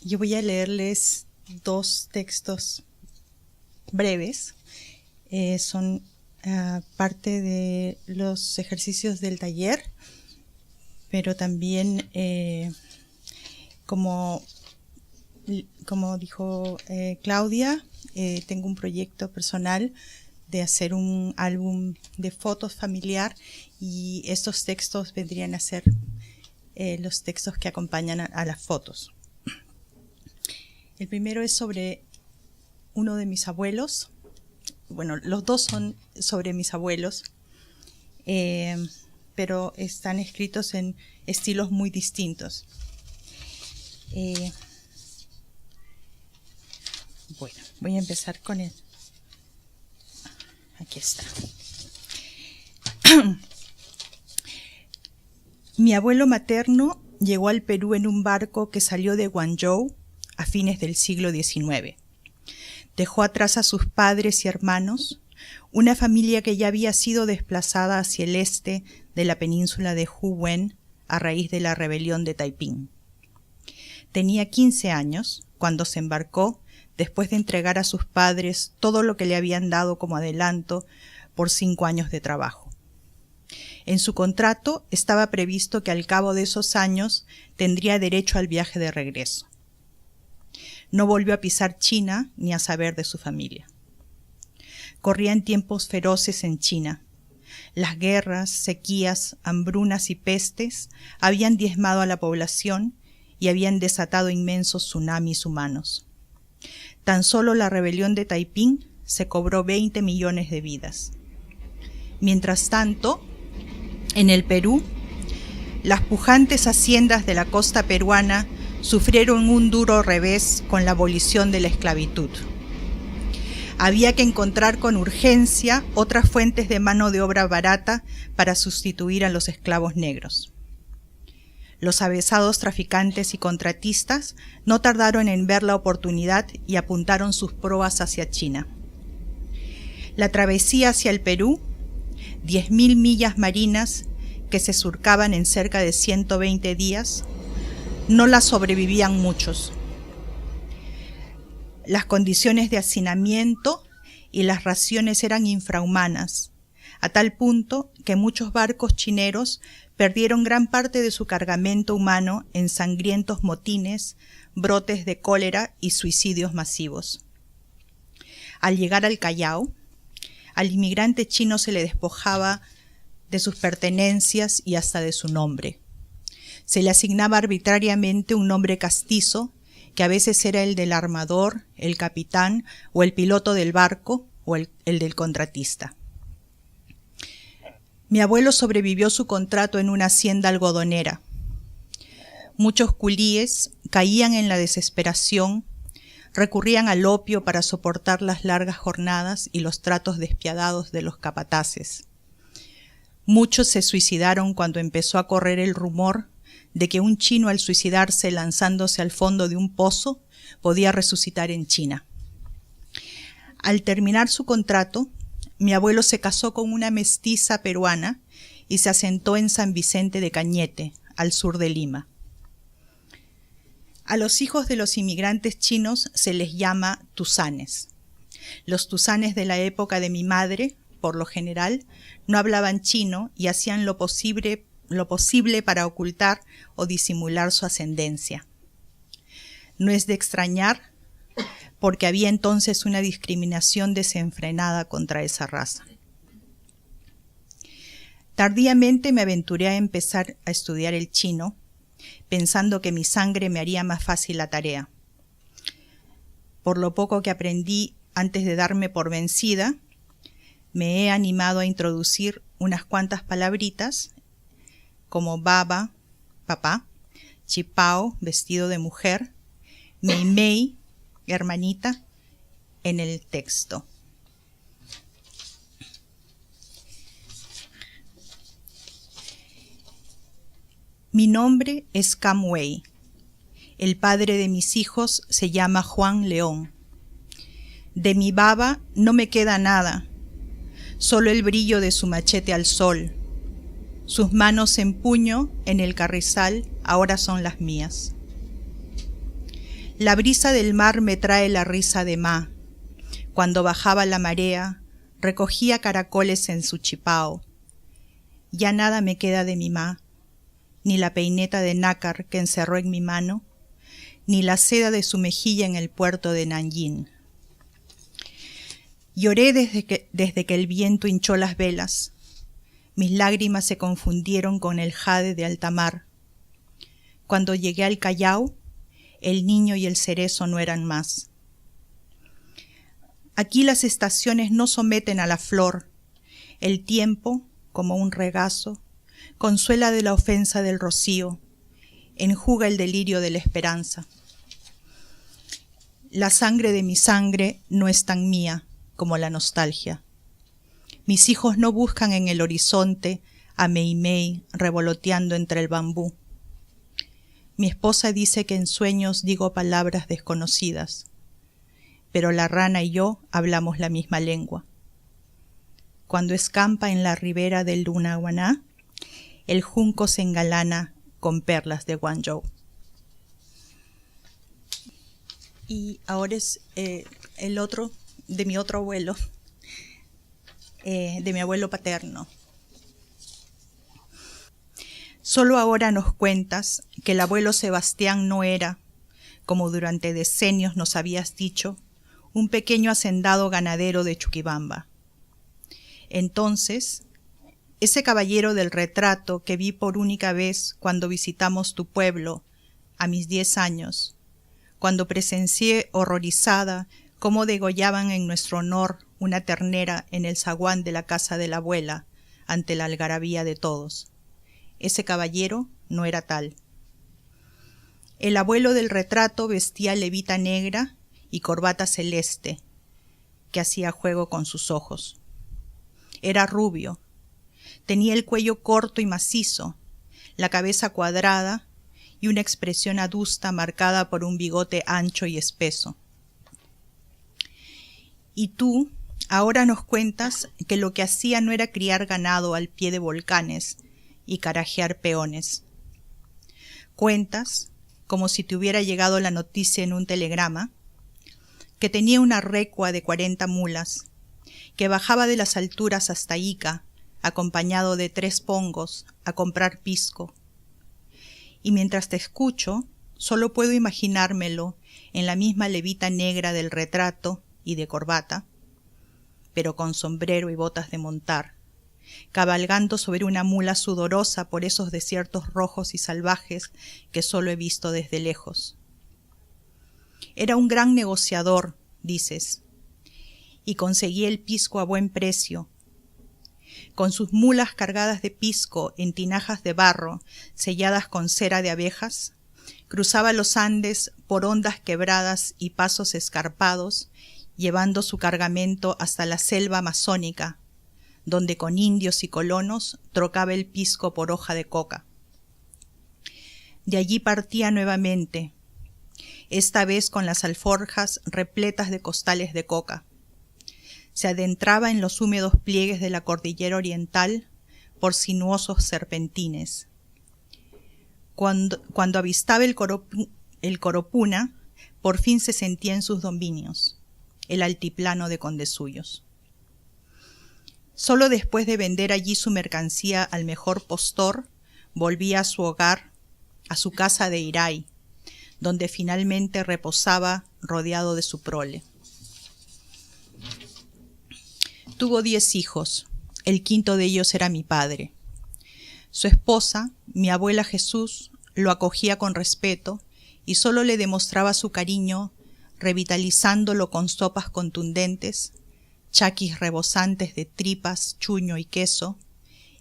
Yo voy a leerles dos textos breves. Son parte de los ejercicios del taller, pero también, como dijo Claudia, tengo un proyecto personal de hacer un álbum de fotos familiar, y estos textos vendrían a ser los textos que acompañan a las fotos. El primero es sobre uno de mis abuelos. Bueno, los dos son sobre mis abuelos, pero están escritos en estilos muy distintos. Bueno, voy a empezar con él. Aquí está. Mi abuelo materno llegó al Perú en un barco que salió de Guangzhou a fines del siglo XIX. Dejó atrás a sus padres y hermanos, una familia que ya había sido desplazada hacia el este de la península de Huwen a raíz de la rebelión de Taiping. Tenía 15 años cuando se embarcó, después de entregar a sus padres todo lo que le habían dado como adelanto por 5 años de trabajo. En su contrato estaba previsto que al cabo de esos años tendría derecho al viaje de regreso. No volvió a pisar China ni a saber de su familia. Corrían tiempos feroces en China. Las guerras, sequías, hambrunas y pestes habían diezmado a la población y habían desatado inmensos tsunamis humanos. Tan solo la rebelión de Taiping se cobró 20 millones de vidas. Mientras tanto, en el Perú, las pujantes haciendas de la costa peruana sufrieron un duro revés con la abolición de la esclavitud. Había que encontrar con urgencia otras fuentes de mano de obra barata para sustituir a los esclavos negros. Los avesados traficantes y contratistas no tardaron en ver la oportunidad y apuntaron sus proas hacia China. La travesía hacia el Perú, 10.000 millas marinas que se surcaban en cerca de 120 días, no la sobrevivían muchos. Las condiciones de hacinamiento y las raciones eran infrahumanas, a tal punto que muchos barcos chineros perdieron gran parte de su cargamento humano en sangrientos motines, brotes de cólera y suicidios masivos. Al llegar al Callao, al inmigrante chino se le despojaba de sus pertenencias y hasta de su nombre. Se le asignaba arbitrariamente un nombre castizo, que a veces era el del armador, el capitán o el piloto del barco o el del contratista. Mi abuelo sobrevivió su contrato en una hacienda algodonera. Muchos culíes caían en la desesperación, recurrían al opio para soportar las largas jornadas y los tratos despiadados de los capataces. Muchos se suicidaron cuando empezó a correr el rumor de que un chino, al suicidarse lanzándose al fondo de un pozo, podía resucitar en China. Al terminar su contrato, mi abuelo se casó con una mestiza peruana y se asentó en San Vicente de Cañete, al sur de Lima. A los hijos de los inmigrantes chinos se les llama tusanes. Los tusanes de la época de mi madre, por lo general, no hablaban chino y hacían lo posible para ocultar o disimular su ascendencia. No es de extrañar, porque había entonces una discriminación desenfrenada contra esa raza. Tardíamente me aventuré a empezar a estudiar el chino, pensando que mi sangre me haría más fácil la tarea. Por lo poco que aprendí antes de darme por vencida, me he animado a introducir unas cuantas palabritas como baba, papá, chipao, vestido de mujer, meimei, hermanita, en el texto. Mi nombre es Cam Wei. El padre de mis hijos se llama Juan León. De mi baba no me queda nada, solo el brillo de su machete al sol. Sus manos en puño en el carrizal ahora son las mías. La brisa del mar me trae la risa de Ma. Cuando bajaba la marea, recogía caracoles en su chipao. Ya nada me queda de mi Ma, ni la peineta de nácar que encerró en mi mano, ni la seda de su mejilla en el puerto de Nanjing. Lloré desde que el viento hinchó las velas. Mis lágrimas se confundieron con el jade de alta mar. Cuando llegué al Callao, el niño y el cerezo no eran más. Aquí las estaciones no someten a la flor. El tiempo, como un regazo, consuela de la ofensa del rocío, enjuga el delirio de la esperanza. La sangre de mi sangre no es tan mía como la nostalgia. Mis hijos no buscan en el horizonte a Meimei revoloteando entre el bambú. Mi esposa dice que en sueños digo palabras desconocidas, pero la rana y yo hablamos la misma lengua. Cuando escampa en la ribera del Lunahuaná, el junco se engalana con perlas de Guangzhou. Y ahora es el otro de mi otro abuelo, de mi abuelo paterno. Solo ahora nos cuentas que el abuelo Sebastián no era, como durante decenios nos habías dicho, un pequeño hacendado ganadero de Chuquibamba. Entonces, ese caballero del retrato que vi por única vez cuando visitamos tu pueblo, a mis 10 años, cuando presencié horrorizada cómo degollaban en nuestro honor una ternera en el zaguán de la casa de la abuela, ante la algarabía de todos. Ese caballero no era tal. El abuelo del retrato vestía levita negra y corbata celeste, que hacía juego con sus ojos. Era rubio, tenía el cuello corto y macizo, la cabeza cuadrada y una expresión adusta marcada por un bigote ancho y espeso. Y tú ahora nos cuentas que lo que hacía no era criar ganado al pie de volcanes y carajear peones. Cuentas, como si te hubiera llegado la noticia en un telegrama, que tenía una recua de 40 mulas, que bajaba de las alturas hasta Ica, acompañado de 3 pongos, a comprar pisco. Y mientras te escucho, solo puedo imaginármelo en la misma levita negra del retrato y de corbata, pero con sombrero y botas de montar, cabalgando sobre una mula sudorosa por esos desiertos rojos y salvajes que solo he visto desde lejos. Era un gran negociador, dices, y conseguía el pisco a buen precio. Con sus mulas cargadas de pisco en tinajas de barro selladas con cera de abejas, cruzaba los Andes por hondas quebradas y pasos escarpados, llevando su cargamento hasta la selva amazónica, donde con indios y colonos trocaba el pisco por hoja de coca. De allí partía nuevamente, esta vez con las alforjas repletas de costales de coca. Se adentraba en los húmedos pliegues de la cordillera oriental por sinuosos serpentines. Cuando avistaba el Coropuna, por fin se sentía en sus dominios, el altiplano de Condesuyos. Solo después de vender allí su mercancía al mejor postor, volvía a su hogar, a su casa de Iray, donde finalmente reposaba rodeado de su prole. Tuvo 10 hijos, el quinto de ellos era mi padre. Su esposa, mi abuela Jesús, lo acogía con respeto y solo le demostraba su cariño revitalizándolo con sopas contundentes, chaquis rebosantes de tripas, chuño y queso,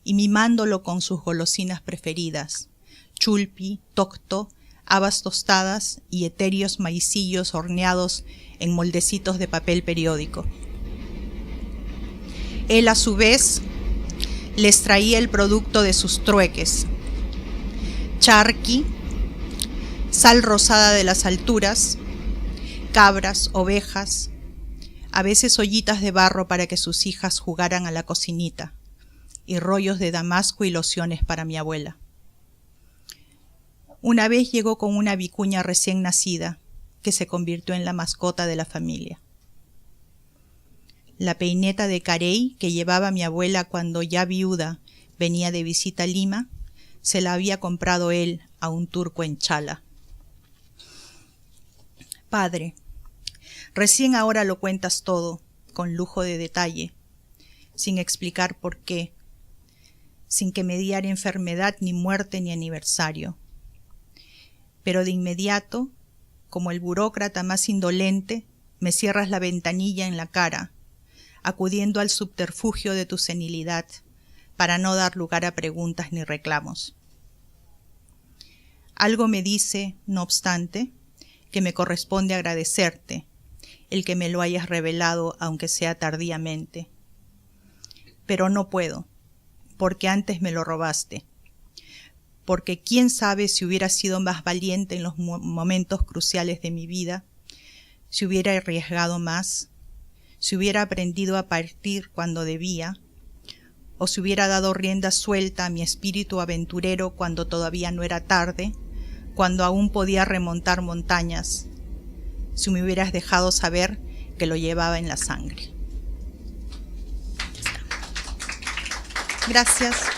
y mimándolo con sus golosinas preferidas, chulpi, tocto, habas tostadas y etéreos maicillos horneados en moldecitos de papel periódico. Él, a su vez, les traía el producto de sus trueques: charqui, sal rosada de las alturas, cabras, ovejas, a veces ollitas de barro para que sus hijas jugaran a la cocinita, y rollos de damasco y lociones para mi abuela. Una vez llegó con una vicuña recién nacida, que se convirtió en la mascota de la familia. La peineta de carey que llevaba mi abuela cuando ya viuda venía de visita a Lima, se la había comprado él a un turco en Chala. Padre, recién ahora lo cuentas todo, con lujo de detalle, sin explicar por qué, sin que mediara enfermedad, ni muerte, ni aniversario. Pero de inmediato, como el burócrata más indolente, me cierras la ventanilla en la cara, acudiendo al subterfugio de tu senilidad, para no dar lugar a preguntas ni reclamos. Algo me dice, no obstante, que me corresponde agradecerte el que me lo hayas revelado, aunque sea tardíamente. Pero no puedo, porque antes me lo robaste, porque quién sabe si hubiera sido más valiente en los momentos cruciales de mi vida, si hubiera arriesgado más, si hubiera aprendido a partir cuando debía, o si hubiera dado rienda suelta a mi espíritu aventurero cuando todavía no era tarde, cuando aún podía remontar montañas, si me hubieras dejado saber que lo llevaba en la sangre. Gracias.